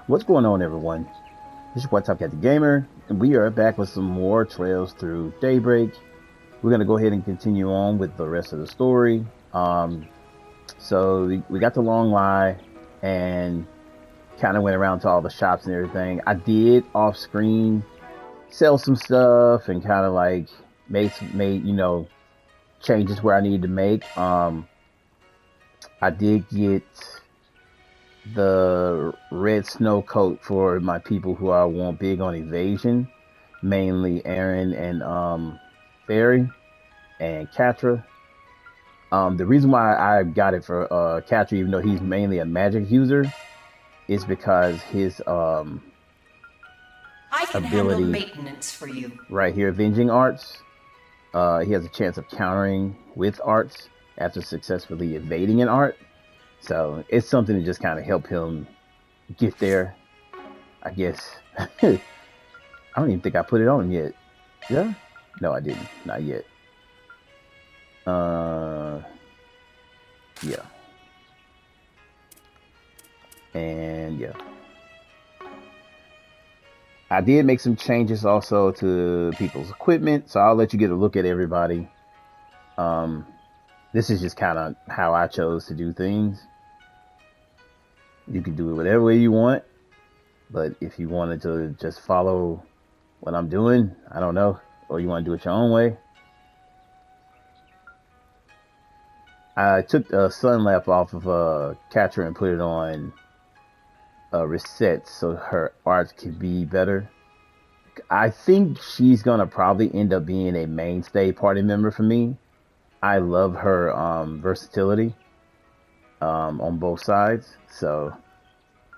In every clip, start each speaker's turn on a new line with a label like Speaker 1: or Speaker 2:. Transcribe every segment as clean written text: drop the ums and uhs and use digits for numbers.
Speaker 1: What's going on, everyone? This is What's Up, Cat the Gamer, and we are back with some more trails through Daybreak. We're gonna go ahead and continue on with the rest of the story. So we got the Longlai and kind of went around to all the shops and everything. I did off screen sell some stuff and kind of like made changes where I needed to make. I did get the red snow coat for my people who are want big on evasion, mainly Aaron and Barry and Katra. The reason why I got it for Katra, even though he's mainly a magic user, is because his
Speaker 2: I can handle
Speaker 1: ability
Speaker 2: maintenance for you.
Speaker 1: right here, Avenging Arts, he has a chance of countering with arts after successfully evading an art. So it's something to just kind of help him get there, I guess. I don't even think I put it on him yet. Yeah? No, I didn't. Not yet. Uh, yeah. And yeah. I did make some changes also to people's equipment, so I'll let you get a look at everybody. Um, this is just kind of how I chose to do things. You can do it whatever way you want, but if you wanted to just follow what I'm doing, I don't know, or you want to do it your own way, I took the sun lamp off of Catcher and put it on reset so her art could be better. I think she's gonna probably end up being a mainstay party member for me. I love her versatility on both sides, so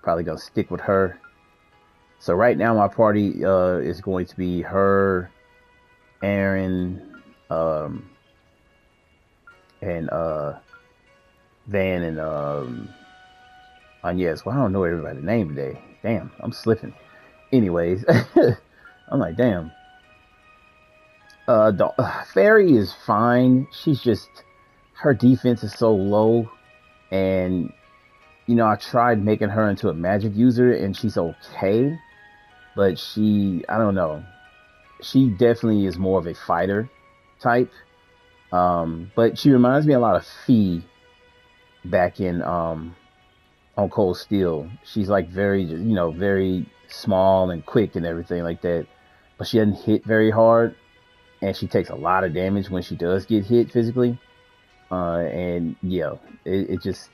Speaker 1: probably gonna stick with her. So right now my party is going to be her, Aaron, and Van and Yes. Well, I don't know everybody's name today. Damn, I'm slipping. Anyways, I'm like, damn. The Fairy is fine. She's just her defense is so low, and I tried making her into a magic user, and she's okay, but I don't know. She definitely is more of a fighter type. But she reminds me a lot of Fee back in on Cold Steel. She's like very, very small and quick and everything like that, but she doesn't hit very hard, and she takes a lot of damage when she does get hit physically. And yeah, it just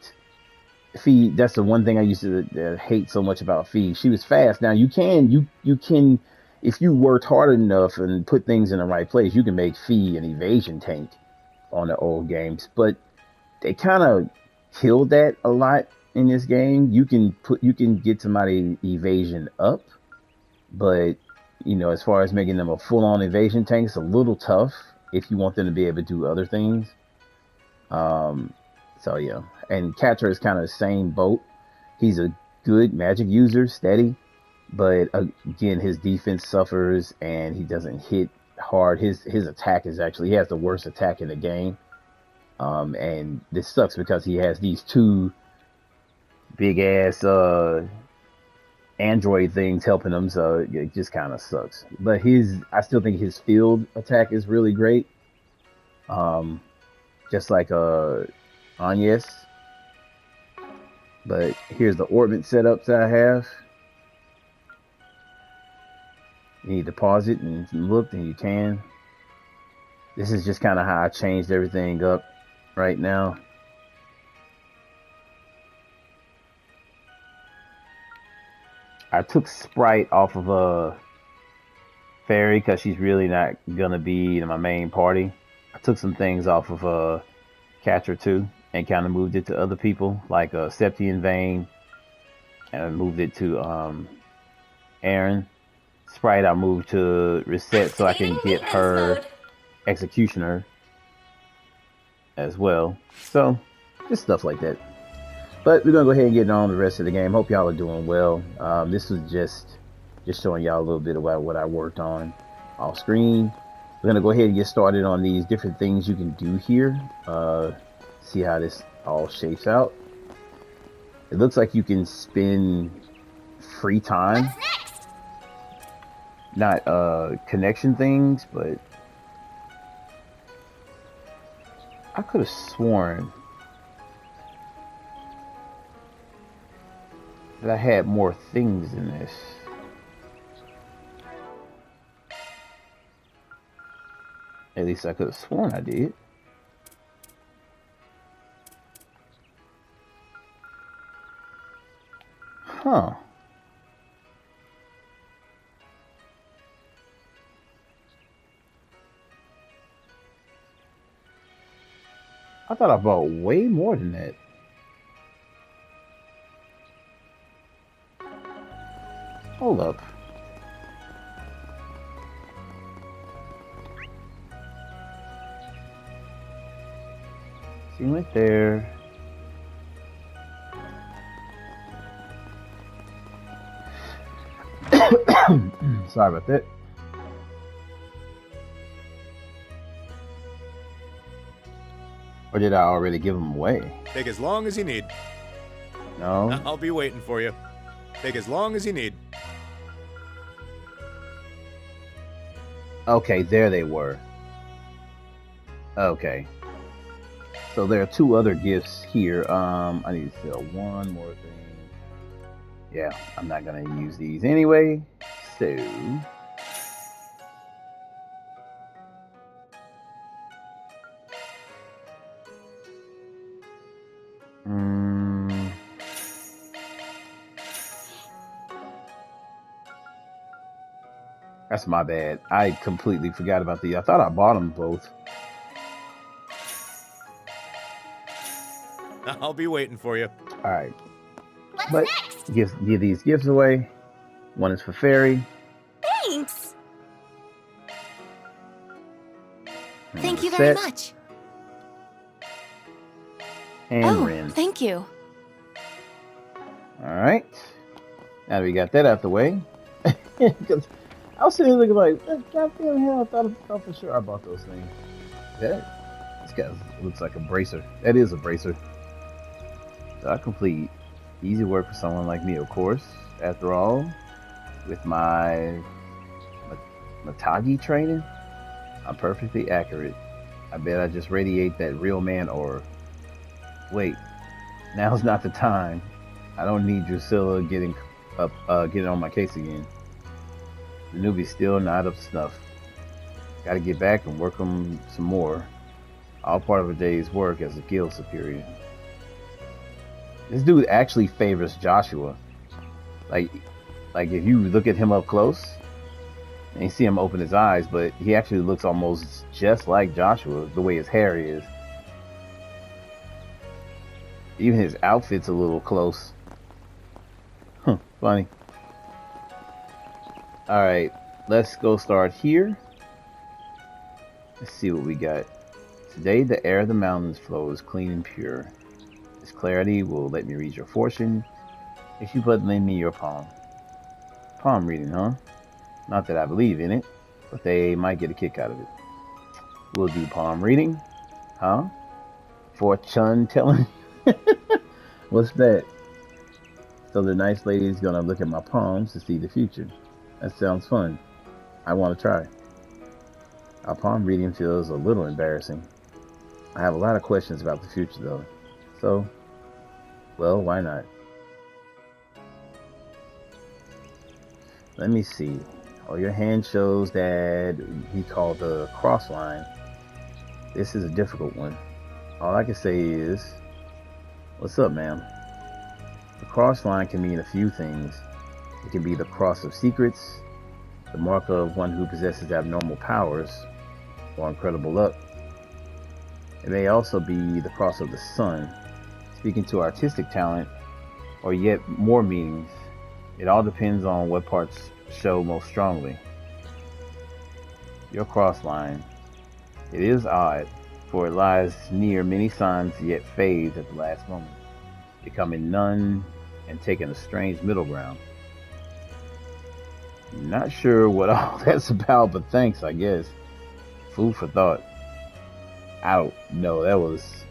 Speaker 1: Fee. That's the one thing I used to hate so much about Fee. She was fast. Now you can if you worked hard enough and put things in the right place, you can make Fee an evasion tank on the old games. But they kind of killed that a lot in this game. You can get somebody evasion up, but as far as making them a full on evasion tank, it's a little tough if you want them to be able to do other things. Um, so yeah, and Catcher is kind of the same boat. He's a good magic user, steady, but again, his defense suffers and he doesn't hit hard. His attack is actually he has the worst attack in the game. And this sucks because he has these two big ass android things helping him, so it just kind of sucks. But I still think his field attack is really great. Um, just like Agnes. But here's the orbit setups I have. You need to pause it and look, and you can. This is just kind of how I changed everything up right now. I took Sprite off of Fairy because she's really not gonna be in my main party. I took some things off of Catcher too and kind of moved it to other people like Septian Vein and I moved it to Aaron. Sprite I moved to Reset so I can
Speaker 2: Activating
Speaker 1: get
Speaker 2: maintenance
Speaker 1: her
Speaker 2: mode.
Speaker 1: Executioner as well. So just stuff like that. But we're gonna go ahead and get on the rest of the game. Hope y'all are doing well. This was just showing y'all a little bit about what I worked on off screen. We're gonna go ahead and get started on these different things you can do here. See how this all shapes out. It looks like you can spin free time. Not connection things, but I could have sworn that I had more things in this. At least I could have sworn I did. Huh. I thought I bought way more than that. Hold up. See right there. Sorry about that. Or did I already give them away?
Speaker 2: Take as long as you need.
Speaker 1: No.
Speaker 2: I'll be waiting for you. Take as long as you need.
Speaker 1: Okay, there they were. Okay. So there are two other gifts here. I need to sell one more thing. Yeah, I'm not gonna use these anyway. So that's my bad. I completely forgot about these. I thought I bought them both.
Speaker 2: I'll be waiting for you.
Speaker 1: All right.
Speaker 3: What's
Speaker 1: But
Speaker 3: next?
Speaker 1: give these gifts away. One is for Fairy.
Speaker 3: Thanks.
Speaker 4: Thank you
Speaker 1: Set,
Speaker 4: very much.
Speaker 1: And Rin.
Speaker 4: Thank you.
Speaker 1: All right. Now that we got that out the way. Because I was sitting here looking like, goddamn hell, I thought for sure I bought those things. This guy looks like a bracer. That is a bracer. So I complete easy work for someone like me, of course. After all, with my Matagi training, I'm perfectly accurate. I bet I just radiate that real man aura. Wait, now's not the time. I don't need Drusilla getting on my case again. The newbie's still not up to snuff. Gotta get back and work them some more. All part of a day's work as a guild superior. This dude actually favors Joshua. Like if you look at him up close, and you see him open his eyes, but he actually looks almost just like Joshua, the way his hair is. Even his outfit's a little close. Huh, funny. Alright, let's go start here. Let's see what we got. Today, the air of the mountains flows clean and pure. This clarity will let me read your fortune if you but lend me your palm. Palm reading, huh? Not that I believe in it, but they might get a kick out of it. We'll do palm reading, huh? Fortune telling? What's that? So the nice lady is gonna look at my palms to see the future. That sounds fun. I want to try. Our palm reading feels a little embarrassing. I have a lot of questions about the future though. So, well, why not? Let me see. Oh, your hand shows that he called the cross line. This is a difficult one. All I can say is, what's up, ma'am? The cross line can mean a few things. It can be the cross of secrets, the mark of one who possesses abnormal powers, or incredible luck. It may also be the cross of the sun, speaking to artistic talent, or yet more meanings. It all depends on what parts show most strongly. Your cross line. It is odd, for it lies near many signs yet fades at the last moment, becoming none and taking a strange middle ground. Not sure what all that's about, but thanks, I guess. Food for thought. I don't know, that was...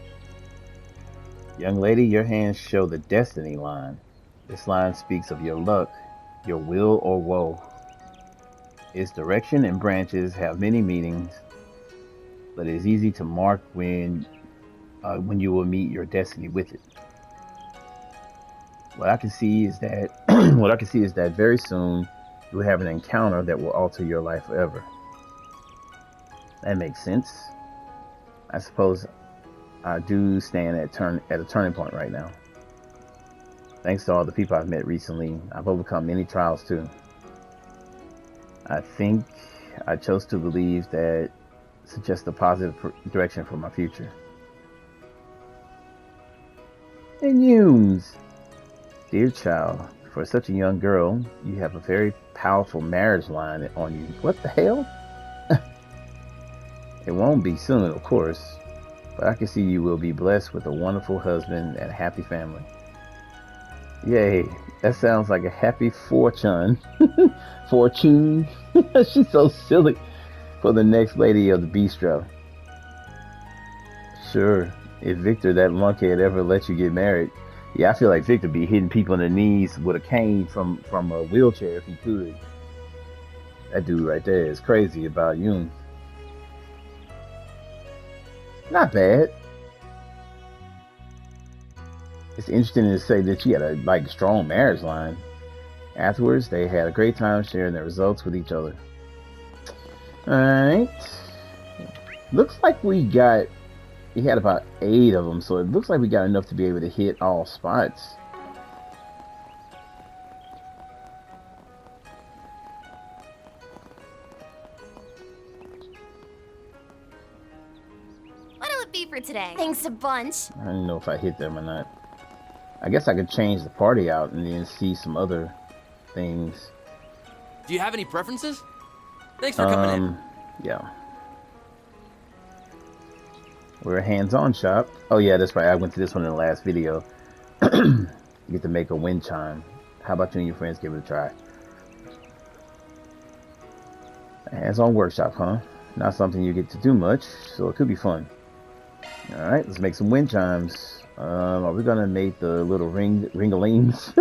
Speaker 1: Young lady, your hands show the destiny line. This line speaks of your luck Your will or woe. Its direction and branches have many meanings, but it is easy to mark when you will meet your destiny with it. What I can see is that what I can see is that very soon you will have an encounter that will alter your life forever. That makes sense. I suppose I do stand at a turning point right now. Thanks to all the people I've met recently, I've overcome many trials too. I think I chose to believe that suggests a positive direction for my future. And Yumes, dear child, for such a young girl, you have a very powerful marriage line on you. What the hell? It won't be soon, of course, but I can see you will be blessed with a wonderful husband and a happy family. Yay, that sounds like a happy fortune. Fortune. She's so silly. For the next lady of the bistro. Sure, if Victor, that lunkhead, ever let you get married, yeah, I feel like Victor be hitting people in the knees with a cane from a wheelchair if he could. That dude right there is crazy about you. Not bad. It's interesting to say that she had a strong marriage line. Afterwards, they had a great time sharing their results with each other. Alright. Looks like we had about 8 of them, so it looks like we got enough to be able to hit all spots.
Speaker 3: What'll it be for today? Thanks a bunch.
Speaker 1: I don't know if I hit them or not. I guess I could change the party out and then see some other things.
Speaker 5: Do you have any preferences? Thanks for coming in.
Speaker 1: Yeah. We're a hands-on shop. Oh yeah, that's right. I went to this one in the last video. You get to make a wind chime. How about you and your friends give it a try? A hands-on workshop, huh? Not something you get to do much, so it could be fun. Alright, let's make some wind chimes. Are we gonna make the little ringalings?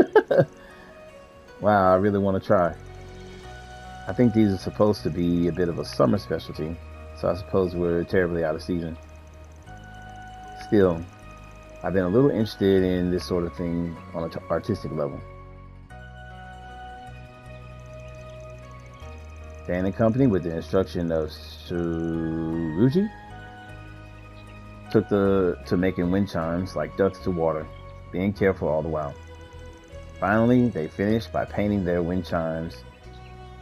Speaker 1: Wow, I really want to try. I think these are supposed to be a bit of a summer specialty, so I suppose we're terribly out of season. Still, I've been a little interested in this sort of thing on an artistic level. Dan and company, with the instruction of Suruji, took to making wind chimes like ducks to water, being careful all the while. Finally, they finished by painting their wind chimes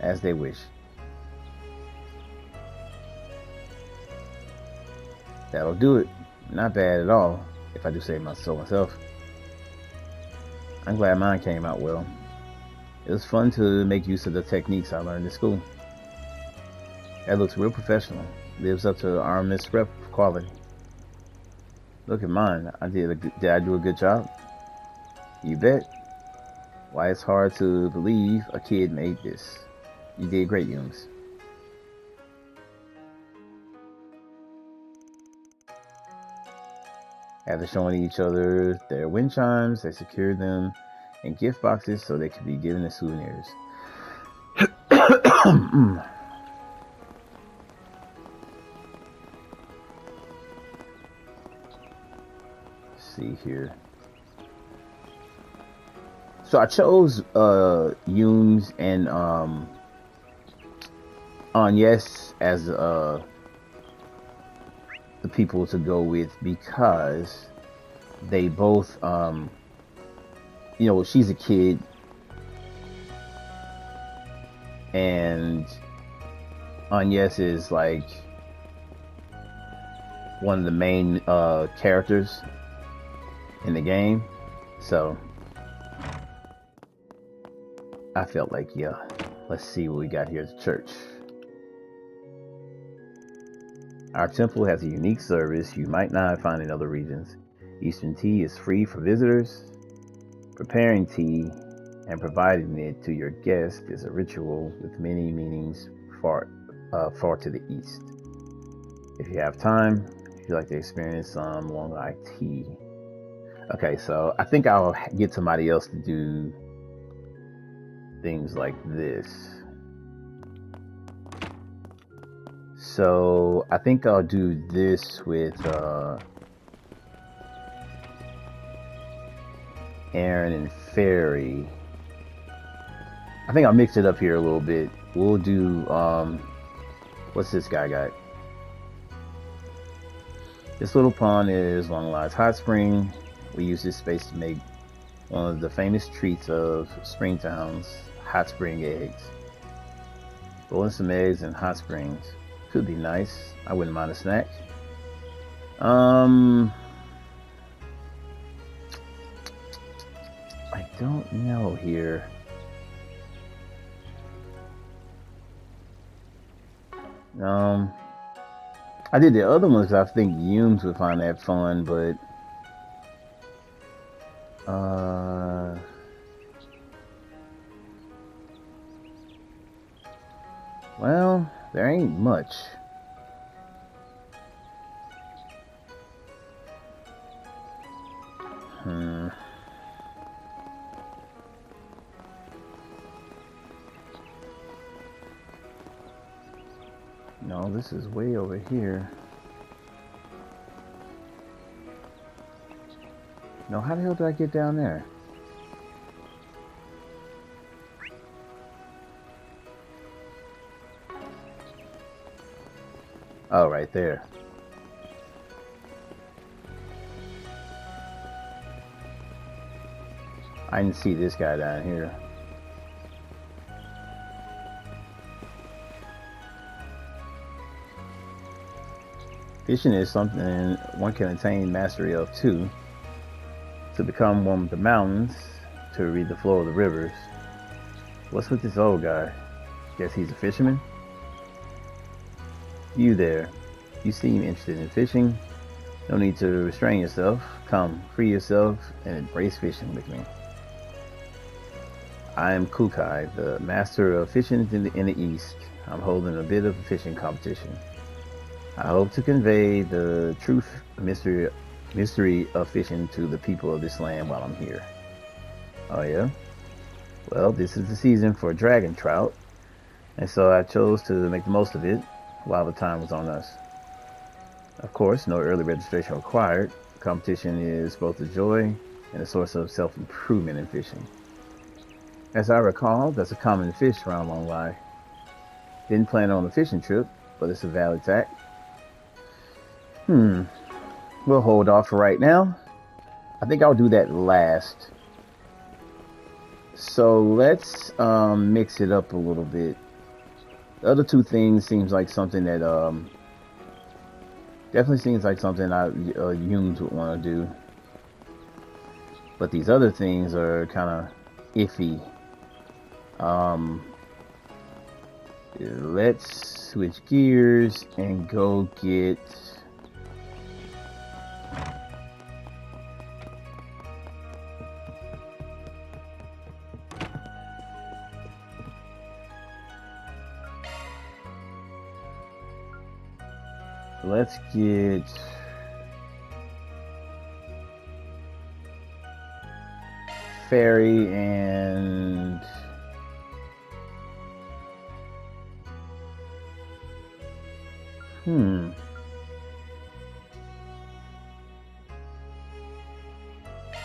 Speaker 1: as they wish. That'll do it. Not bad at all, if I do say so myself. I'm glad mine came out well. It was fun to make use of the techniques I learned in school. That looks real professional. Lives up to Armist's rep quality. Look at mine. Did I do a good job? You bet. Why, it's hard to believe a kid made this. You did great, Yumes. After showing each other their wind chimes, they secured them in gift boxes so they could be given as souvenirs. See here. So I chose Yumes and Agnes as the people to go with because they both she's a kid and Agnes is like one of the main characters in the game, so I felt like, yeah, let's see what we got here at the church. Our temple has a unique service you might not find in other regions. Eastern tea is free for visitors. Preparing tea and providing it to your guest is a ritual with many meanings far to the east. If you have time, if you'd like to experience some Longlai tea. Okay, so I think I'll get somebody else to do things like this. So I think I'll do this with Aaron and Fairy. I think I'll mix it up here a little bit. We'll do what's this guy got? This little pond is Longlai's hot spring. We use this space to make one of the famous treats of Springtown's hot spring eggs. Boiling some eggs in hot springs could be nice. I wouldn't mind a snack. I don't know here. I did the other ones because I think Yumes would find that fun, but well, there ain't much. No, this is way over here. No, how the hell do I get down there? Oh, right there. I didn't see this guy down here. Fishing is something one can attain mastery of too. To become one with the mountains, to read the flow of the rivers. What's with this old guy? Guess he's a fisherman? You there. You seem interested in fishing. No need to restrain yourself. Come, free yourself and embrace fishing with me. I am Kukai, the master of fishing in the East. I'm holding a bit of a fishing competition. I hope to convey the truth, mystery of fishing to the people of this land while I'm here. Oh yeah? Well, this is the season for dragon trout, and so I chose to make the most of it while the time was on us. Of course, no early registration required. Competition is both a joy and a source of self-improvement in fishing. As I recall, that's a common fish around Longlai. Didn't plan on a fishing trip, but it's a valid tack. We'll hold off for right now. I think I'll do that last. So let's mix it up a little bit. The other two things seems like something that definitely seems like something Yumes would want to do. But these other things are kind of iffy. Let's switch gears and go get Fairy and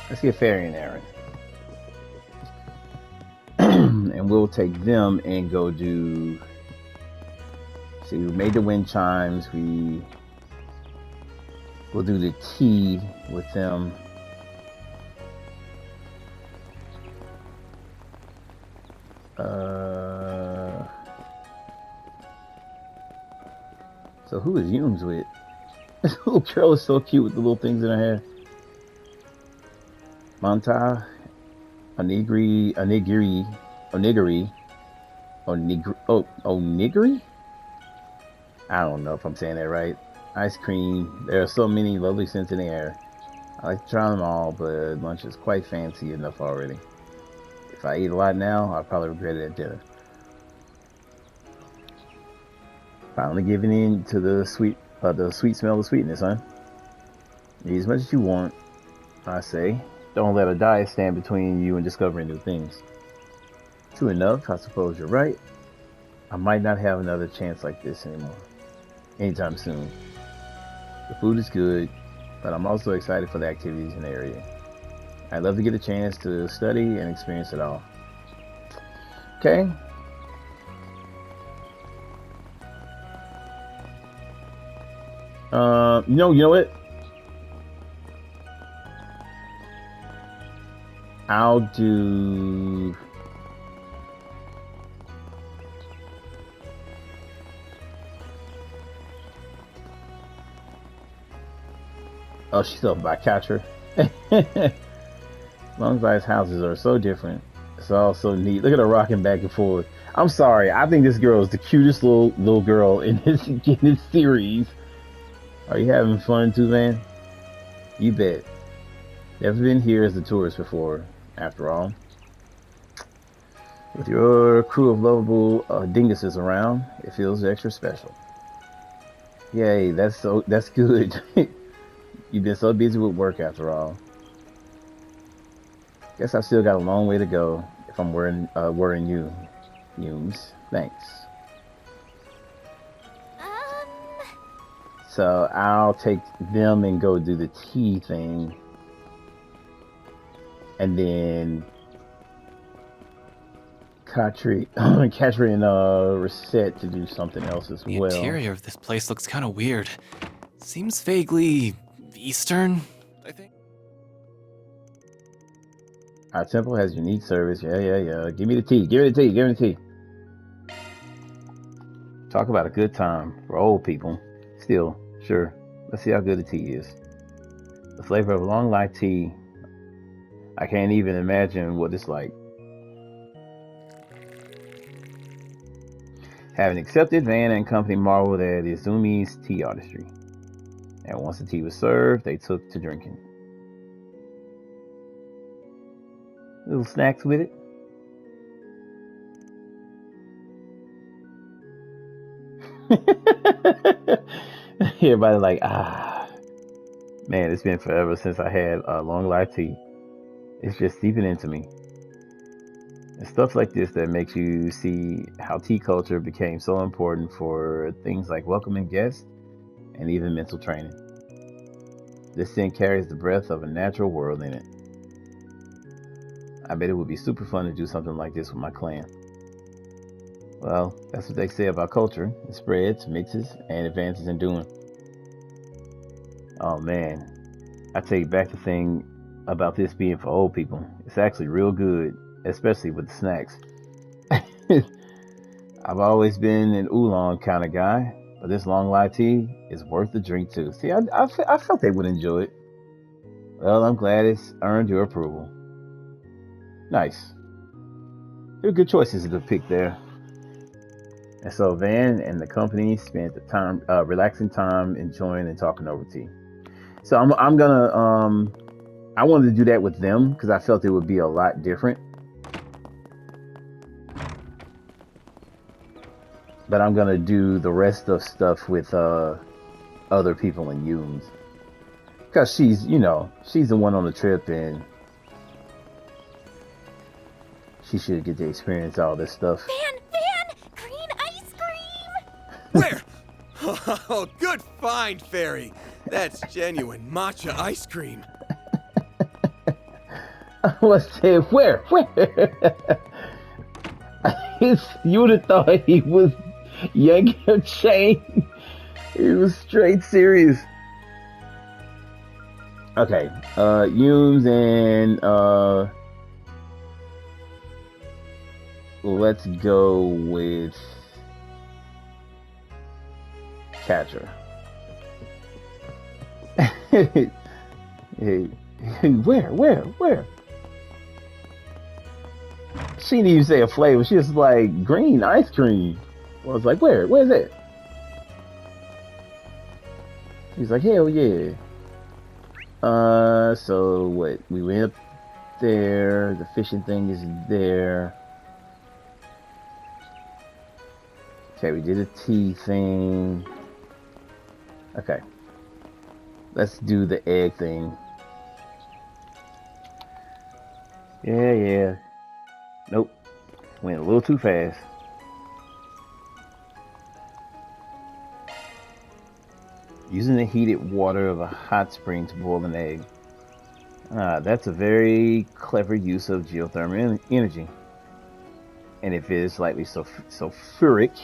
Speaker 1: let's get Fairy and Aaron. And we'll take them and go do. See, we made the wind chimes. We'll do the key with them. So who is Yumes with? This little girl is so cute with the little things in her hair. Manta, Onigiri. I don't know if I'm saying that right. Ice cream. There are so many lovely scents in the air. I like to try them all, but lunch is quite fancy enough already. If I eat a lot now, I'll probably regret it at dinner. Finally giving in to the sweet smell of sweetness, huh? Eat as much as you want, I say. Don't let a diet stand between you and discovering new things. True enough, I suppose you're right. I might not have another chance like this anymore. Anytime soon. The food is good, but I'm also excited for the activities in the area. I'd love to get a chance to study and experience it all. Okay. You know what? I'll do. Oh, she's up by catcher. Longlai's houses are so different. It's all so neat. Look at her rocking back and forth. I'm sorry. I think this girl is the cutest little girl in this series. Are you having fun too, man? You bet. Never been here as a tourist before, after all. With your crew of lovable dinguses around, it feels extra special. Yay, that's good. You've been so busy with work after all. Guess I've still got a long way to go if I'm worrying you, Humes. Thanks. So I'll take them and go do the tea thing. And then Katri and Reset to do something else as well.
Speaker 4: The interior of this place looks kind of weird. Seems vaguely Eastern, I think.
Speaker 1: Our temple has unique service. Yeah. Give me the tea. Give me the tea. Talk about a good time for old people. Still, sure. Let's see how good the tea is. The flavor of Longlai tea. I can't even imagine what it's like. Having accepted, Van and company marveled at Izumi's tea artistry. And once the tea was served, they took to drinking. Little snacks with it. Everybody like, man, it's been forever since I had Longlai tea. It's just seeping into me. It's stuff like this that makes you see how tea culture became so important for things like welcoming guests and even mental training. This thing carries the breath of a natural world in it. I bet it would be super fun to do something like this with my clan. Well, that's what they say about culture. It spreads, mixes, and advances in doing. Oh man, I take back the thing about this being for old people. It's actually real good, especially with the snacks. I've always been an oolong kind of guy, but this Longlai tea is worth the drink too. See, I felt they would enjoy it. Well, I'm glad it's earned your approval. Nice. There are good choices to pick there. And so Van and the company spent the time, relaxing time, enjoying and talking over tea. So I'm gonna, I wanted to do that with them because I felt it would be a lot different. But I'm gonna do the rest of stuff with other people in Humes. Because she's the one on the trip and she should get to experience all this stuff.
Speaker 3: Van! Green ice cream!
Speaker 2: Where? Oh, good find, Fairy. That's genuine matcha ice cream.
Speaker 1: What's it? Where? You would have thought he was yanking a chain. He was straight serious. Okay, Humes and let's go with Catcher. Hey, where? She didn't even say a flavor. She was like green ice cream. I was like, where's it? He's like, hell yeah. So what? We went up there. The fishing thing is there. Okay, we did a tea thing. Okay. Let's do the egg thing. Yeah. Nope. Went a little too fast. Using the heated water of a hot spring to boil an egg. That's a very clever use of geothermal energy. And if it is slightly sulfuric,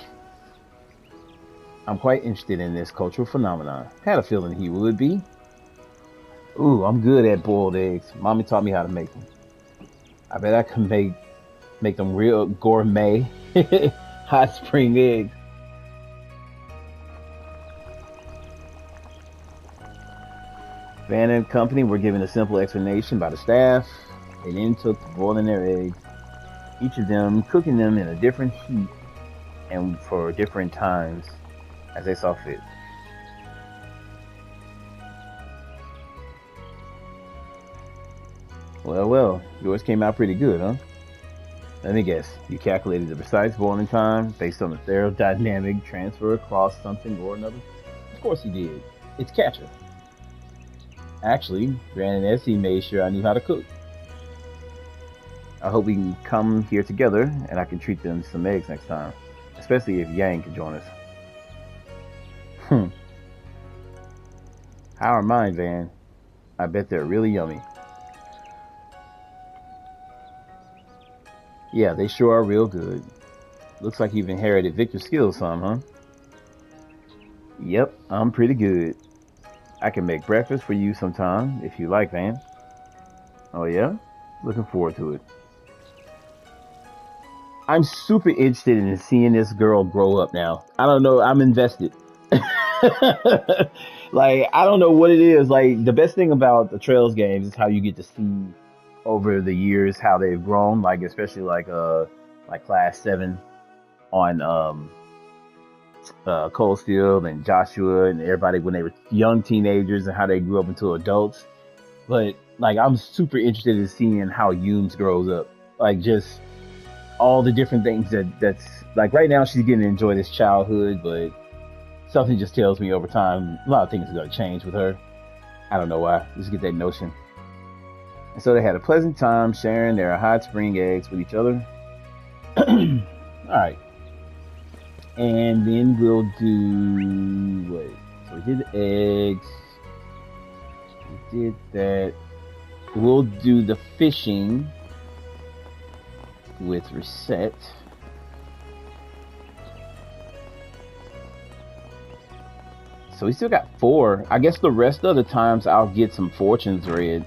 Speaker 1: I'm quite interested in this cultural phenomenon. Had a feeling he would be. Ooh, I'm good at boiled eggs. Mommy taught me how to make them. I bet I can make them real gourmet hot spring eggs. Van and company were given a simple explanation by the staff. They then took to boiling their eggs, each of them cooking them in a different heat and for different times as they saw fit. Well, yours came out pretty good, huh? Let me guess, you calculated the precise boiling time based on the thermodynamic transfer across something or another? Of course you did. It's catcher. Actually, Brandon and Essie made sure I knew how to cook. I hope we can come here together and I can treat them some eggs next time. Especially if Yang can join us. How are mine, Van? I bet they're really yummy. Yeah, they sure are real good. Looks like you've inherited Victor's skills some, huh? Yep, I'm pretty good. I can make breakfast for you sometime if you like, Van. Oh yeah? Looking forward to it. I'm super interested in seeing this girl grow up now. I don't know, I'm invested. Like, I don't know what it is. Like, the best thing about the Trails games is how you get to see over the years how they've grown, like especially like class 7 on Coldfield and Joshua and everybody when they were young teenagers and how they grew up into adults. But like I'm super interested in seeing how Yumes grows up. Like just all the different things that's like right now she's getting to enjoy this childhood, but something just tells me over time a lot of things are gonna change with her. I don't know why. Just get that notion. And so they had a pleasant time sharing their hot spring eggs with each other. Alright. And then we'll do what? So we did the eggs. We did that. We'll do the fishing with Reset. So we still got 4. I guess the rest of the times I'll get some fortunes read.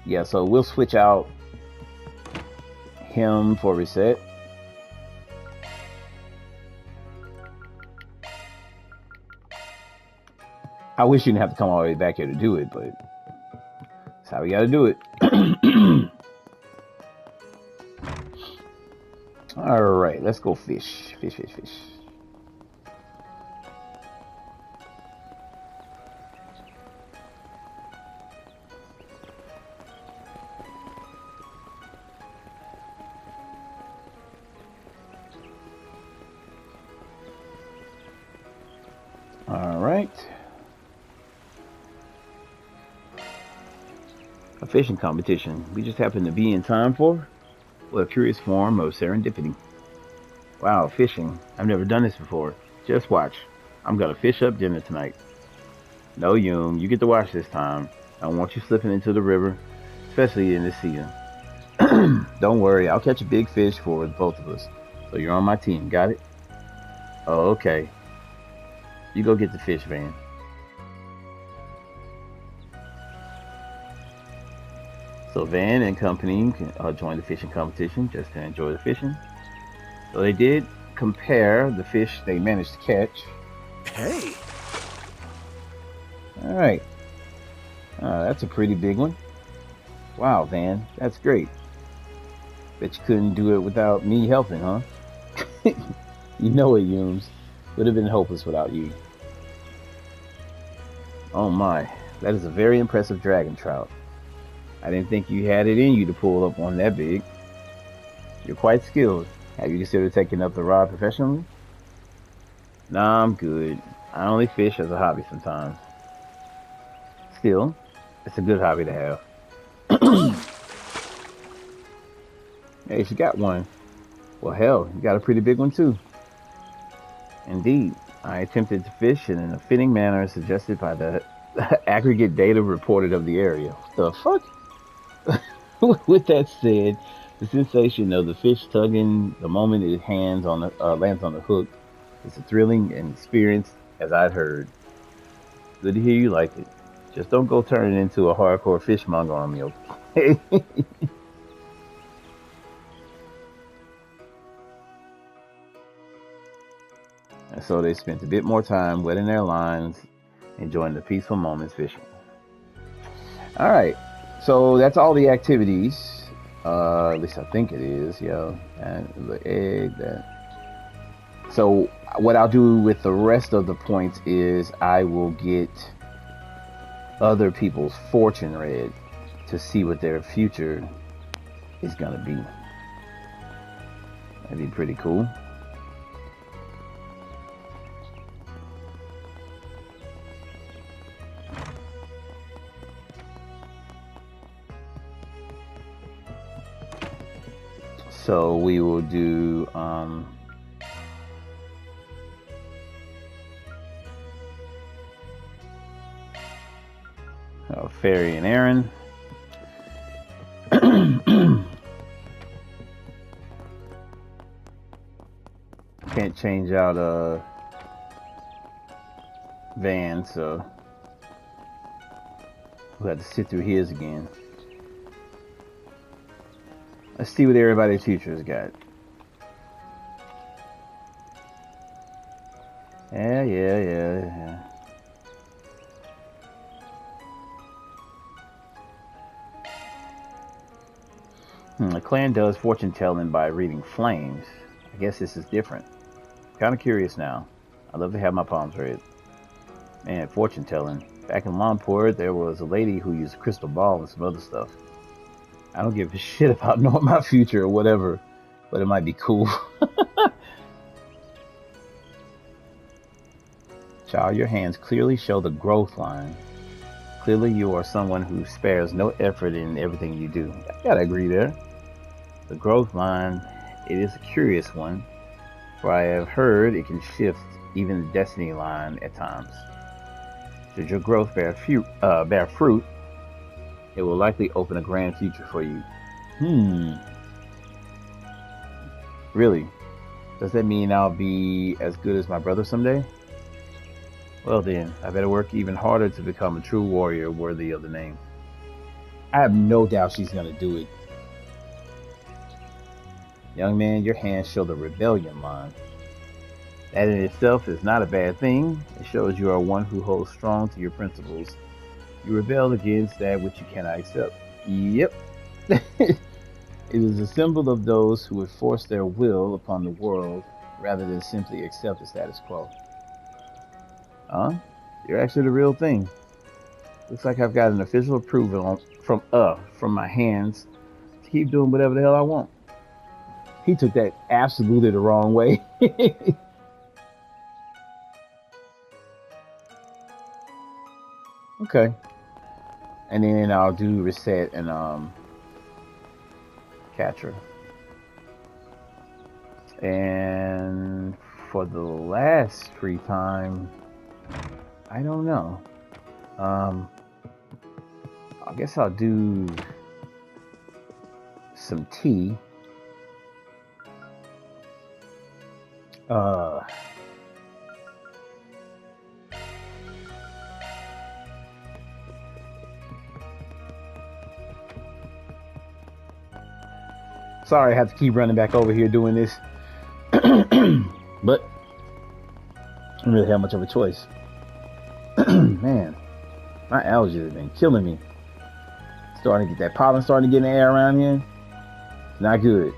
Speaker 1: Yeah, so we'll switch out him for Reset. I wish you didn't have to come all the way back here to do it, but that's how we gotta do it. Alright, let's go fish. Fish. Alright. A fishing competition we just happen to be in time for? What a curious form of serendipity. Wow, fishing. I've never done this before. Just watch. I'm gonna fish up dinner tonight. No, Yum, you get to watch this time. I don't want you slipping into the river, especially in this season. Don't worry, I'll catch a big fish for both of us. So you're on my team, got it? Oh, okay. You go get the fish, Van. So Van and company joined the fishing competition just to enjoy the fishing. So they did compare the fish they managed to catch.
Speaker 2: Hey!
Speaker 1: Alright. That's a pretty big one. Wow, Van, that's great. Bet you couldn't do it without me helping, huh? You know it, Yumes. Would have been hopeless without you. Oh my, that is a very impressive dragon trout. I didn't think you had it in you to pull up one that big. You're quite skilled. Have you considered taking up the rod professionally? Nah, I'm good. I only fish as a hobby sometimes. Still, it's a good hobby to have. Hey, she got one. Well, hell, you got a pretty big one too. Indeed, I attempted to fish in a fitting manner suggested by the aggregate data reported of the area. What the fuck? With that said, the sensation of the fish tugging the moment it lands on the hook is a thrilling and experience as I'd heard. Good to hear you like it. Just don't go turning into a hardcore fishmonger on me, okay? And so they spent a bit more time wetting their lines, enjoying the peaceful moments fishing. All right, so that's all the activities. At least I think it is. Yeah, and the egg. That. So what I'll do with the rest of the points is I will get other people's fortune read to see what their future is gonna be. That'd be pretty cool. So we will do Fairy and Aaron. Can't change out Van, so we'll have to sit through his again. Let's see what everybody's futures got. Yeah. The clan does fortune telling by reading flames. I guess this is different. Kind of curious now. I love to have my palms read. Man, fortune telling. Back in Longport, there was a lady who used a crystal ball and some other stuff. I don't give a shit about knowing my future or whatever, but it might be cool. Child, your hands clearly show the growth line. Clearly, you are someone who spares no effort in everything you do. I gotta agree there. The growth line, it is a curious one, for I have heard it can shift even the destiny line at times. Should your growth bear fruit, it will likely open a grand future for you. Really? Does that mean I'll be as good as my brother someday? Well then, I better work even harder to become a true warrior worthy of the name. I have no doubt she's gonna do it. Young man, your hands show the rebellion line. That in itself is not a bad thing. It shows you are one who holds strong to your principles. You rebel against that which you cannot accept. Yep. It is a symbol of those who would force their will upon the world rather than simply accept the status quo. Huh? You're actually the real thing. Looks like I've got an official approval from my hands to keep doing whatever the hell I want. He took that absolutely the wrong way. Okay. And then I'll do reset and catcher. And for the last free time, I don't know. I guess I'll do some tea. Sorry, I have to keep running back over here doing this. But I don't really have much of a choice. Man, my allergies have been killing me. Starting to get that pollen starting to get in the air around here. It's not good.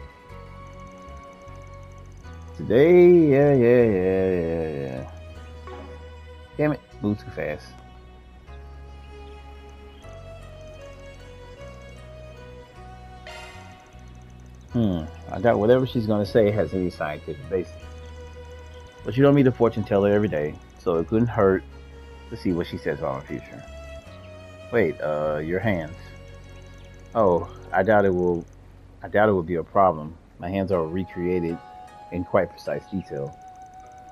Speaker 1: Today, yeah. Damn it, moved too fast. I doubt whatever she's gonna say has any scientific basis. But you don't meet a fortune teller every day, so it couldn't hurt to see what she says about my future. Wait, your hands. Oh, I doubt it will I doubt it would be a problem. My hands are recreated in quite precise detail.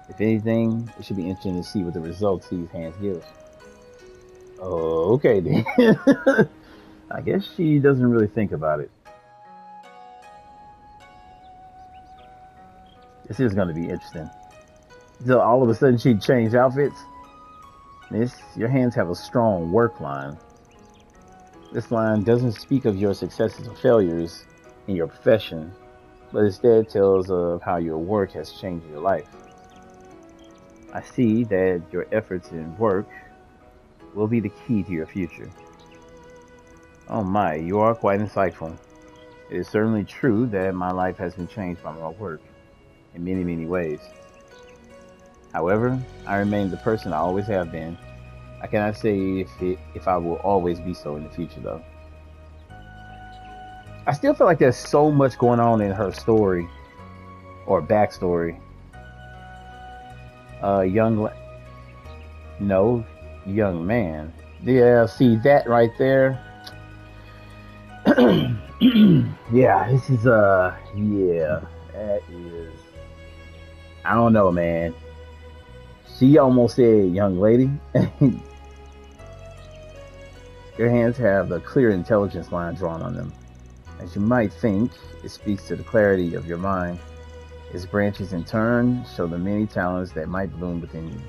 Speaker 1: If anything, it should be interesting to see what the results these hands give. Oh, okay then. I guess she doesn't really think about it. This is going to be interesting. So all of a sudden she changed outfits. Miss, your hands have a strong work line. This line doesn't speak of your successes or failures in your profession, but instead tells of how your work has changed your life. I see that your efforts in work will be the key to your future. Oh my, you are quite insightful. It is certainly true that my life has been changed by my work in many, many ways. However, I remain the person I always have been. I cannot say if I will always be so in the future, though. I still feel like there's so much going on in her story or backstory. Young, no, young man. Yeah, see that right there. Yeah, this is yeah, that is. I don't know, man. She almost said, "Young lady." Your hands have the clear intelligence line drawn on them. As you might think, it speaks to the clarity of your mind. Its branches, in turn, show the many talents that might bloom within you.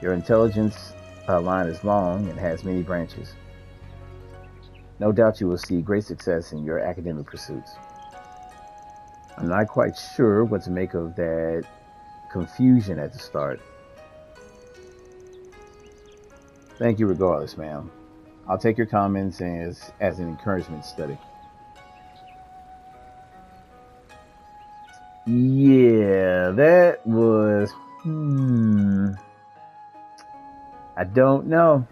Speaker 1: Your intelligence line is long and has many branches. No doubt you will see great success in your academic pursuits. I'm not quite sure what to make of that confusion at the start. Thank you regardless, ma'am. I'll take your comments as an encouragement to study. Yeah, that was. I don't know.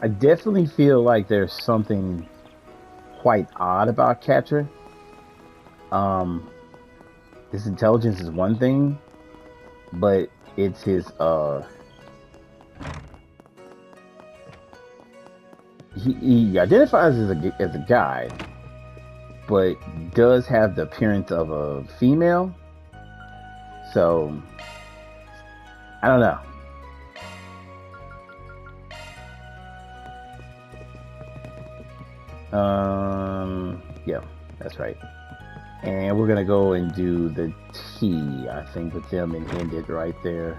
Speaker 1: I definitely feel like there's something quite odd about Catcher. Um, his intelligence is one thing, but it's his he identifies as a guy, but does have the appearance of a female. So I don't know. Yeah, that's right. And we're gonna go and do the T, I think, with them and end it right there.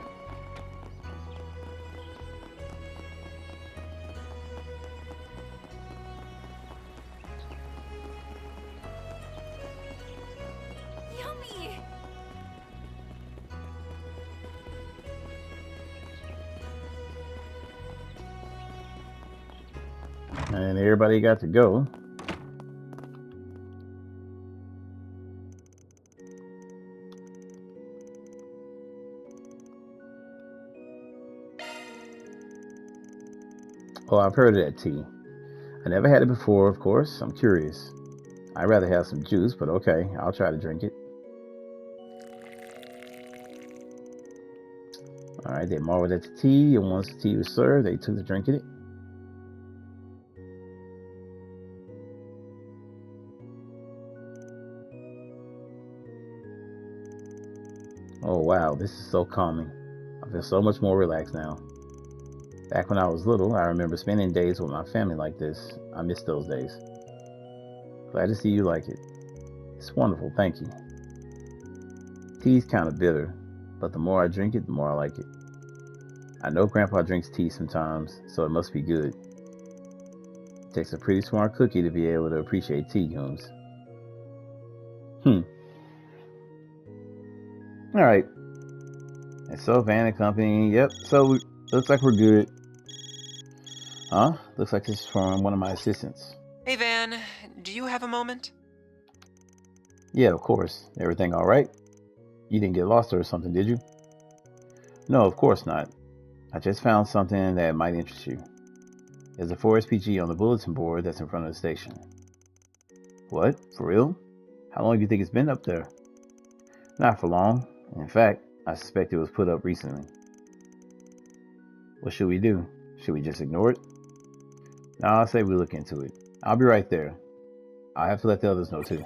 Speaker 3: Yummy!
Speaker 1: And everybody got to go. Oh, I've heard of that tea. I never had it before, of course. I'm curious. I'd rather have some juice, but okay, I'll try to drink it. All right, they marveled at the tea, and once the tea was served, they took to drinking it. Oh wow, this is so calming. I feel so much more relaxed now. Back when I was little, I remember spending days with my family like this. I miss those days. Glad to see you like it. It's wonderful, thank you. Tea's kind of bitter, but the more I drink it, the more I like it. I know Grandpa drinks tea sometimes, so it must be good. It takes a pretty smart cookie to be able to appreciate tea, Holmes. Alright. And so Van and company, yep, so looks like we're good. Huh? Looks like this is from one of my assistants.
Speaker 6: Hey Van, do you have a moment?
Speaker 1: Yeah, of course. Everything alright? You didn't get lost or something, did you? No, of course not. I just found something that might interest you. There's a 4SPG on the bulletin board that's in front of the station. What? For real? How long do you think it's been up there? Not for long. In fact, I suspect it was put up recently. What should we do? Should we just ignore it? I'll say we look into it. I'll be right there. I have to let the others know too.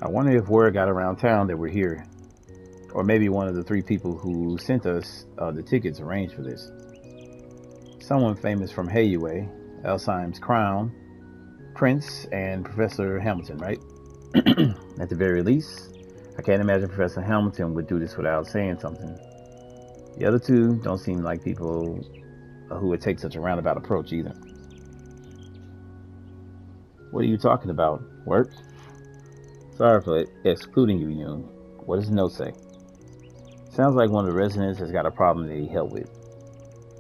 Speaker 1: I wonder if word got around town that we're here. Or maybe one of the three people who sent us the tickets arranged for this. Someone famous from Hayue, Elsheim's Crown, Prince, and Professor Hamilton, right? At the very least, I can't imagine Professor Hamilton would do this without saying something. The other two don't seem like people who would take such a roundabout approach either. What are you talking about? Work? Sorry for excluding you, Yoon. What does the note say? Sounds like one of the residents has got a problem they need help with.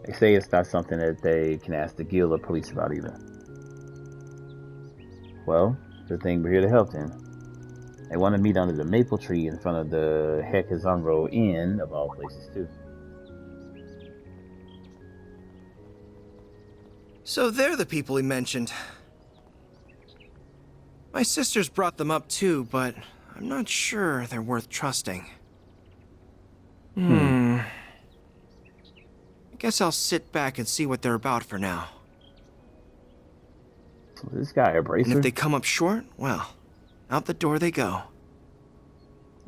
Speaker 1: They say it's not something that they can ask the guild or police about either. Well, good thing we're here to help then. They want to meet under the maple tree in front of the Hekizanro Inn, of all places, too.
Speaker 7: So they're the people he mentioned. My sisters brought them up too, but I'm not sure they're worth trusting. I guess I'll sit back and see what they're about for now.
Speaker 1: Is this guy a bracer?
Speaker 7: And if they come up short, well, out the door they go.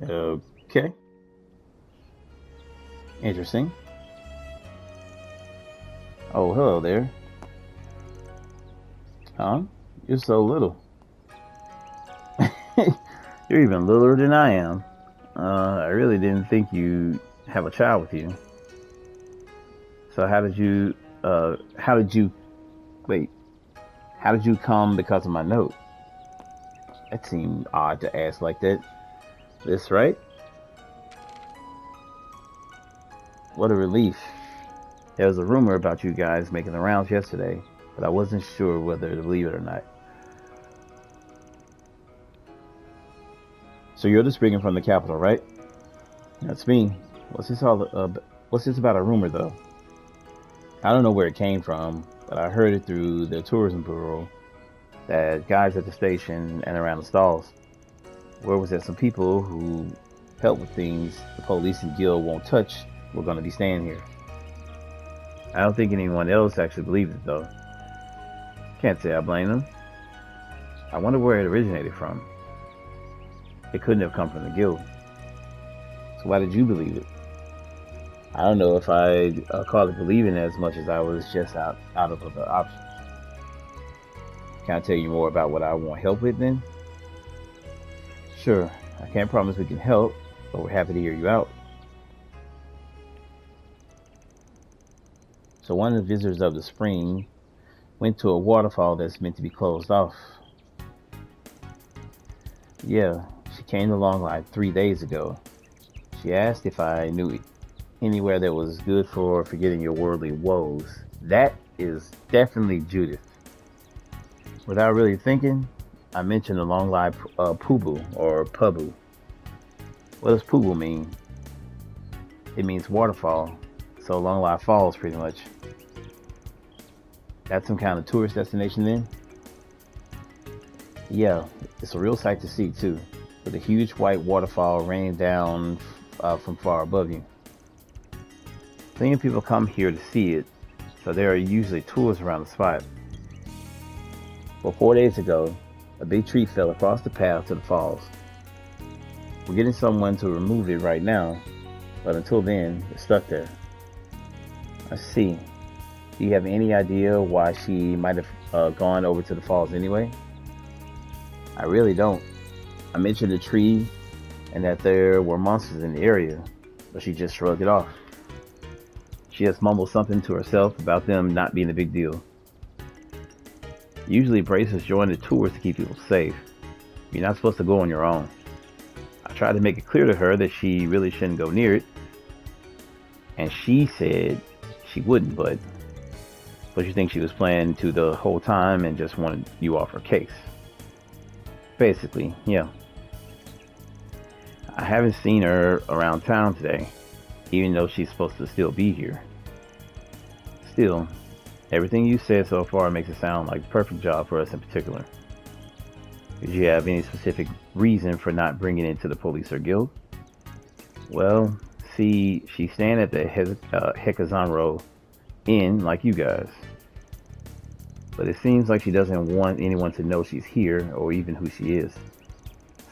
Speaker 1: Okay. Interesting. Oh, hello there. Huh? You're so little. You're even littler than I am. I really didn't think you'd have a child with you. So how did you come because of my note? That seemed odd to ask like that. This right? What a relief. There was a rumor about you guys making the rounds yesterday, but I wasn't sure whether to believe it or not. So you're just bringing from the capital, right? That's me. What's this about a rumor, though? I don't know where it came from, but I heard it through the tourism bureau that guys at the station and around the stalls. Where was that some people who help with things the police and guild won't touch were going to be staying here. I don't think anyone else actually believes it, though. Can't say I blame them. I wonder where it originated from. It couldn't have come from the guild. So why did you believe it? I don't know if I call it believing as much as I was just out of other options. Can I tell you more about what I want help with then? Sure, I can't promise we can help, but we're happy to hear you out. So one of the visitors of the spring went to a waterfall that's meant to be closed off. Yeah, she came to Longlai 3 days ago. She asked if I knew anywhere that was good for forgetting your worldly woes. That is definitely Judith. Without really thinking, I mentioned the Longlai Pubu or Pubu. What does Pubu mean? It means waterfall, so Longlai Falls pretty much. That's some kind of tourist destination then? Yeah, it's a real sight to see too, with a huge white waterfall raining down from far above you. Plenty of people come here to see it, so there are usually tours around the spot. Well, 4 days ago, a big tree fell across the path to the falls. We're getting someone to remove it right now, but until then, it's stuck there. I see. Do you have any idea why she might have gone over to the falls anyway? I really don't. I mentioned the tree and that there were monsters in the area, but she just shrugged it off. She just mumbled something to herself about them not being a big deal. Usually bracers join the tours to keep people safe. You're not supposed to go on your own. I tried to make it clear to her that she really shouldn't go near it, and she said she wouldn't, but you think she was playing to the whole time and just wanted you off her case. Basically, yeah. I haven't seen her around town today, even though she's supposed to still be here. Still, everything you said so far makes it sound like the perfect job for us in particular. Did you have any specific reason for not bringing it to the police or guild? Well, See, she's staying at the Hekazanro Inn like you guys. But it seems like she doesn't want anyone to know she's here or even who she is.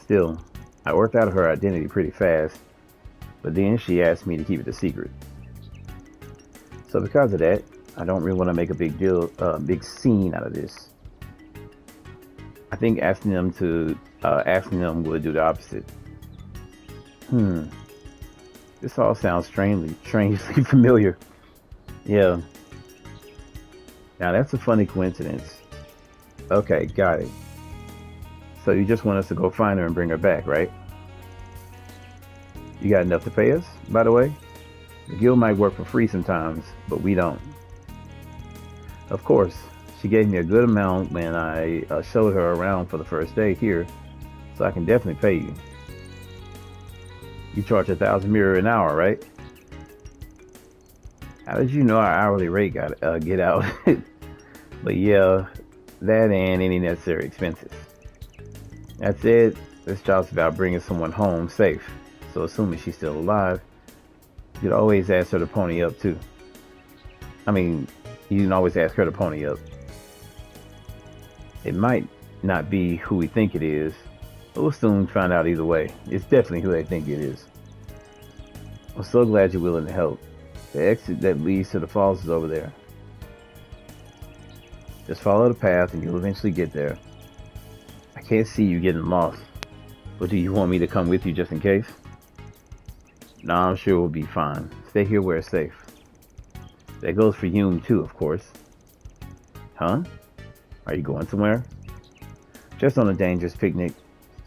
Speaker 1: Still, I worked out her identity pretty fast, but then she asked me to keep it a secret. So because of that, I don't really want to make a big scene out of this. I think asking them would do the opposite. This all sounds strangely familiar. Yeah. Now that's a funny coincidence. Okay, got it. So you just want us to go find her and bring her back, right? You got enough to pay us, by the way? The guild might work for free sometimes, but we don't. Of course, she gave me a good amount when I showed her around for the first day here, so I can definitely pay you. You charge 1,000 mirror an hour, right? How did you know our hourly rate got get out? But yeah, that and any necessary expenses. That said, this job's about bringing someone home safe. So assuming she's still alive, you could always ask her to pony up too. I mean, you can always ask her to pony up. It might not be who we think it is, but we'll soon find out either way. It's definitely who they think it is. I'm so glad you're willing to help. The exit that leads to the falls is over there. Just follow the path and you'll eventually get there. I can't see you getting lost, but do you want me to come with you just in case? No, I'm sure we'll be fine. Stay here where it's safe. That goes for Hume too, of course. Huh? Are you going somewhere? Just on a dangerous picnic.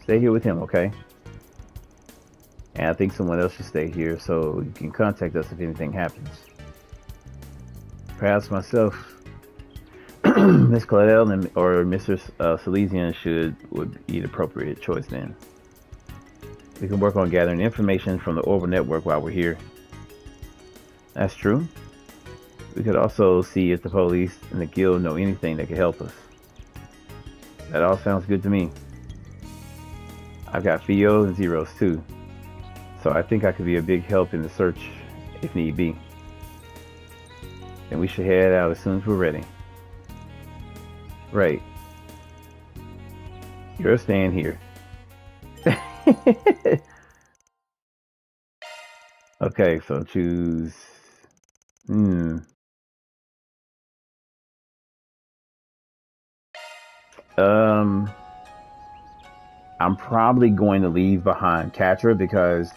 Speaker 1: Stay here with him, okay? And I think someone else should stay here so you can contact us if anything happens. Perhaps myself, Miss Claudel or Mr. Silesian would be the appropriate choice then. We can work on gathering information from the Orbital Network while we're here. That's true. We could also see if the police and the guild know anything that could help us. That all sounds good to me. I've got Fios and Zeros too, so I think I could be a big help in the search if need be. Then we should head out as soon as we're ready. Right. You're staying here. Okay, so choose. I'm probably going to leave behind Catra because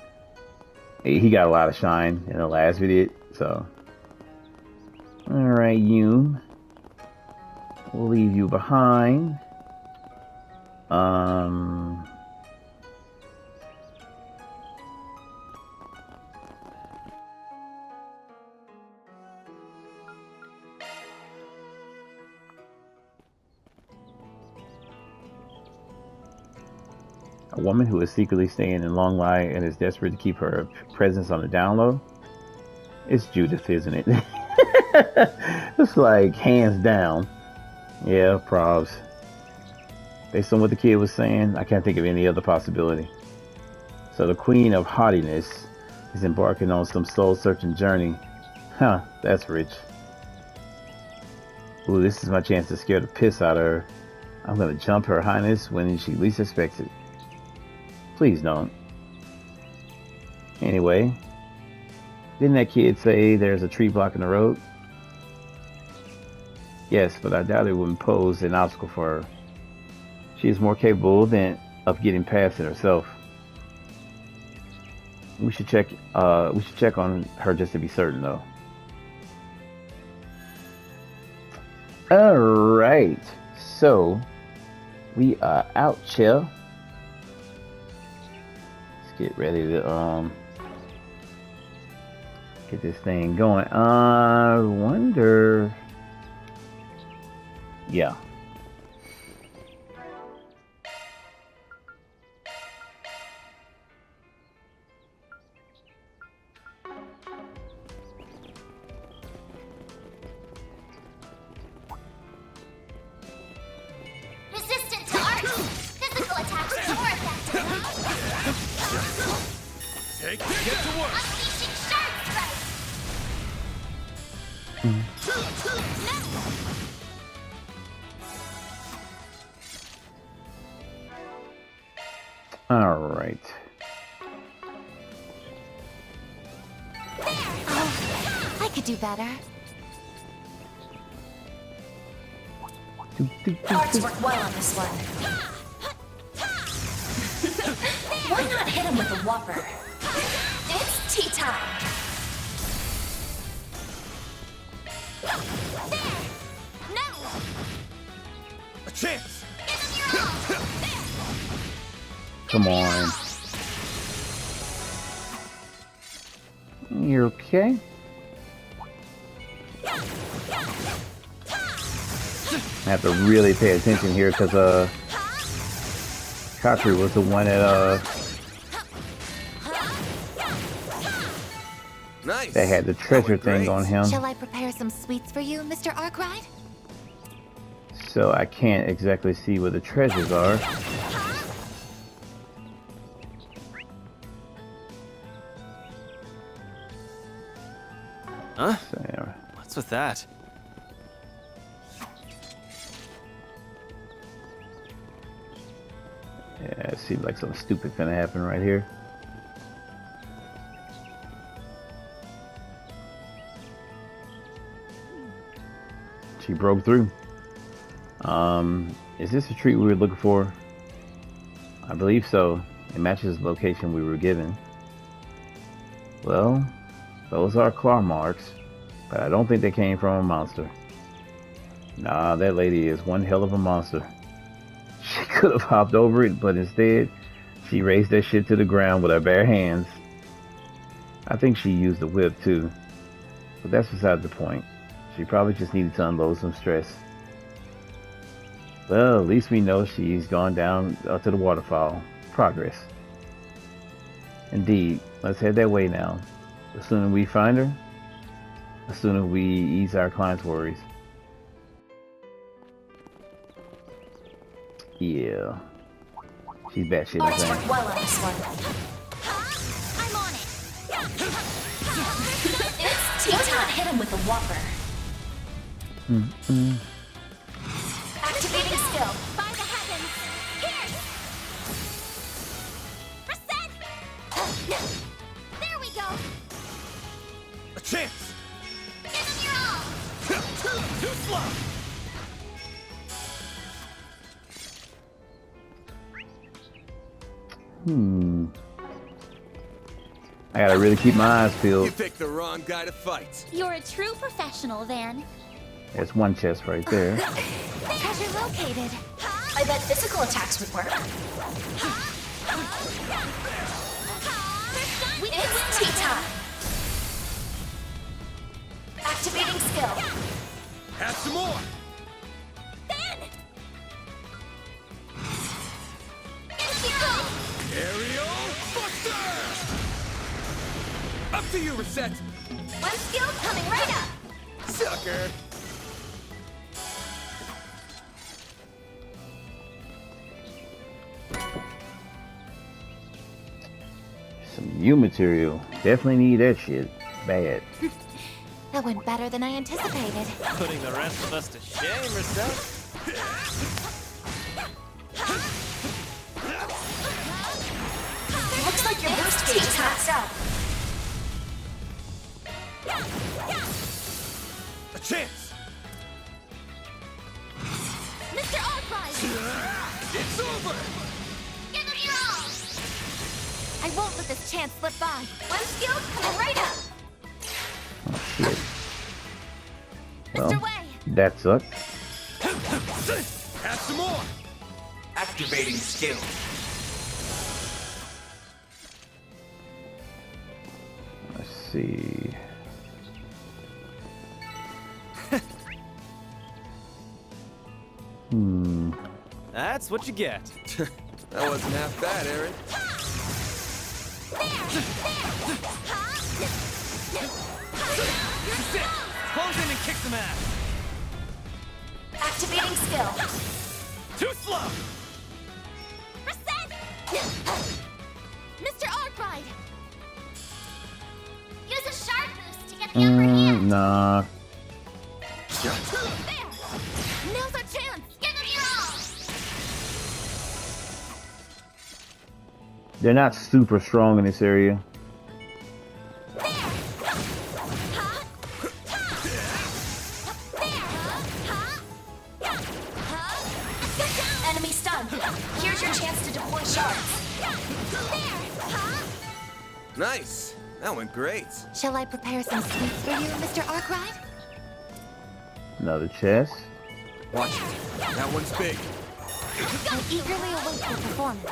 Speaker 1: he got a lot of shine in the last video. So, all right, you. We'll leave you behind. A woman who is secretly staying in Longlai and is desperate to keep her presence on the down low? It's Judith, isn't it? It's like hands down. Yeah, probs. Based on what the kid was saying, I can't think of any other possibility. So the Queen of Haughtiness is embarking on some soul-searching journey. Huh, that's rich. Ooh, this is my chance to scare the piss out of her. I'm gonna jump Her Highness when she least expects it. Please don't. Anyway, didn't that kid say there's a tree blocking the road? Yes, but I doubt it wouldn't pose an obstacle for her. She is more capable of getting past it herself. We should check on her just to be certain, though. All right, so we are out, chill. Let's get ready to get this thing going. I wonder. Yeah.
Speaker 3: Resistant to art. Physical attacks more effective.
Speaker 2: Get to work.
Speaker 3: Unleashing
Speaker 1: All right.
Speaker 3: Oh, I could do better.
Speaker 8: Cards work well on this one. Why not hit him with a whopper? It's tea time.
Speaker 3: No!
Speaker 2: A chance!
Speaker 1: Come on. You okay? I have to really pay attention here because Katri was the one
Speaker 2: Nice.
Speaker 1: that had the
Speaker 2: That
Speaker 1: treasure
Speaker 2: went
Speaker 1: thing
Speaker 2: great.
Speaker 1: on him.
Speaker 3: Shall I prepare some sweets for you, Mr. Arkwright?
Speaker 1: So I can't exactly see where the treasures are.
Speaker 4: Huh?
Speaker 1: So, yeah.
Speaker 4: What's with that?
Speaker 1: Yeah, it seems like something stupid finna happen right here. She broke through. Is this the treat we were looking for? I believe so. It matches the location we were given. Well, those are claw marks, but I don't think they came from a monster. Nah, that lady is one hell of a monster. She could have hopped over it, but instead, she raised that shit to the ground with her bare hands. I think she used the whip too, but that's beside the point. She probably just needed to unload some stress. Well, at least we know she's gone down to the waterfall. Progress. Indeed, let's head that way now. The sooner we find her, the sooner we ease our clients' worries. Yeah. She's batshit
Speaker 8: Cards
Speaker 1: insane.
Speaker 8: work well on this one.
Speaker 3: I'm on it!
Speaker 8: It's tea time. Hit him with a whopper. Activating skill.
Speaker 3: By the heavens! Here! Percent! There we go!
Speaker 2: A chance!
Speaker 3: Give him your all!
Speaker 2: Too slow!
Speaker 1: I gotta really keep my eyes
Speaker 2: You
Speaker 1: peeled.
Speaker 2: picked the wrong guy to fight.
Speaker 3: You're a true professional, Van.
Speaker 1: There's one chest right there.
Speaker 3: Treasure located.
Speaker 8: I bet physical attacks would work. It's tea time. Activating skill.
Speaker 2: Have some more! Aerial Buster! Up to you, Reset!
Speaker 3: One skill coming right up!
Speaker 2: Sucker!
Speaker 1: Some new material. Definitely need that shit. Bad.
Speaker 3: That went better than I anticipated.
Speaker 4: Putting the rest of us to shame, Marcel.
Speaker 8: Looks like your burst gauge is maxed out.
Speaker 2: A chance!
Speaker 3: Mr. Arkwright!
Speaker 2: It's over!
Speaker 3: Give him your all! I won't let this chance slip by. One skill coming right up!
Speaker 1: Oh shit.
Speaker 3: Mr.
Speaker 1: Well,
Speaker 3: Way!
Speaker 1: that sucked.
Speaker 2: Have some more!
Speaker 9: Activating skill.
Speaker 1: Let's see.
Speaker 4: That's what you get.
Speaker 2: That wasn't half bad, Aaron.
Speaker 4: Close in and kick some ass.
Speaker 8: Activating skill.
Speaker 4: Too slow.
Speaker 3: Reset! Mr. Arkwright! Use a sharp boost to get the upper hand!
Speaker 1: Nah. They're not super strong in this area.
Speaker 8: Enemy stunned. Here's your chance to deploy shards.
Speaker 2: Nice. That went great.
Speaker 3: Shall I prepare some sweets for you, Mr. Arkwright?
Speaker 1: Another chest.
Speaker 2: Watch it. That one's big.
Speaker 3: I eagerly await your performance.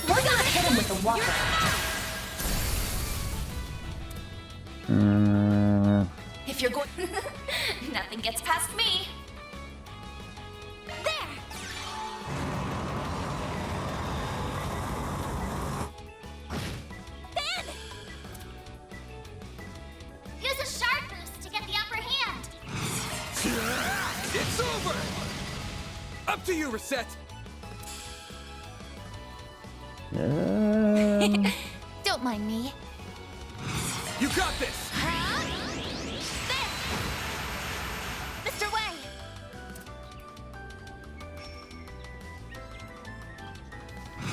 Speaker 8: We're gonna hit him with the whopper. If you're going, nothing gets past me.
Speaker 3: There! Ben! Use a shard boost to get the upper hand.
Speaker 2: It's over. Up to you, Reset.
Speaker 3: Don't mind me.
Speaker 2: You got this.
Speaker 3: There! Mr. Wei!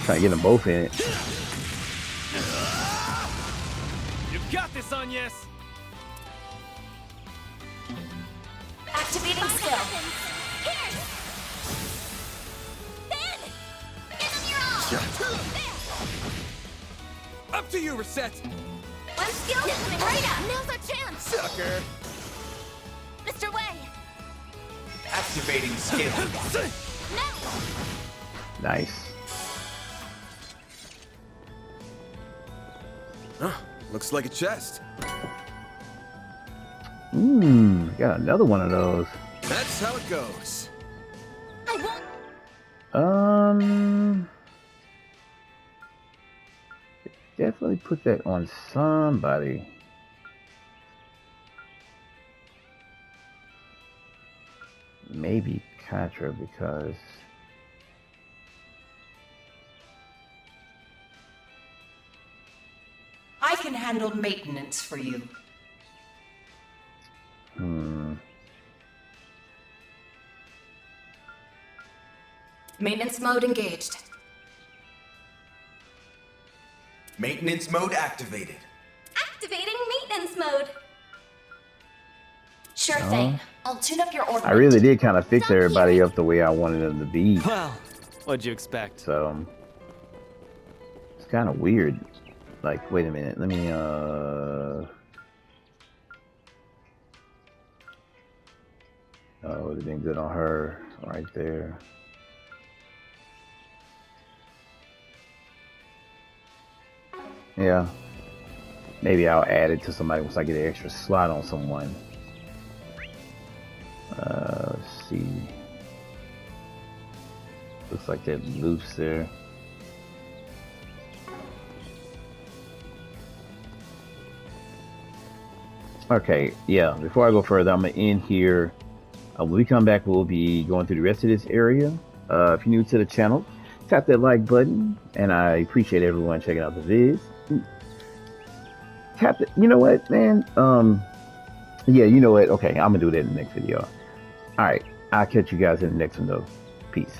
Speaker 1: Trying to get them both in it.
Speaker 4: You've got this, Agnes!
Speaker 8: Activating skill.
Speaker 3: Here! Ben! Give him your all! There!
Speaker 2: Up to you, Reset.
Speaker 3: One skill coming right up! Now's our chance!
Speaker 2: Sucker.
Speaker 3: Mr. Wei!
Speaker 9: Activating skill.
Speaker 3: No!
Speaker 1: Nice.
Speaker 2: Looks like a chest.
Speaker 1: Got another one of those.
Speaker 2: That's how it goes.
Speaker 3: I won't...
Speaker 1: Definitely put that on somebody. Maybe Contra because
Speaker 10: I can handle maintenance for you. Maintenance mode engaged.
Speaker 9: Maintenance mode activated.
Speaker 8: Activating maintenance mode. Sure thing. I'll tune up your order.
Speaker 1: I really did kind of fix everybody up the way I wanted them to be.
Speaker 4: Well, what'd you expect?
Speaker 1: So it's kind of weird. Like, wait a minute. Let me oh, it would have been good on her right there. Yeah. Maybe I'll add it to somebody once I get an extra slot on someone. Let's see. Looks like that loose there. Okay, yeah, before I go further, I'm gonna end here. When we come back, we'll be going through the rest of this area. If you're new to the channel, tap that like button, and I appreciate everyone checking out the vids. Tap it. You know what, man? Yeah, you know what? Okay, I'm gonna do that in the next video. All right, I'll catch you guys in the next one, though. Peace.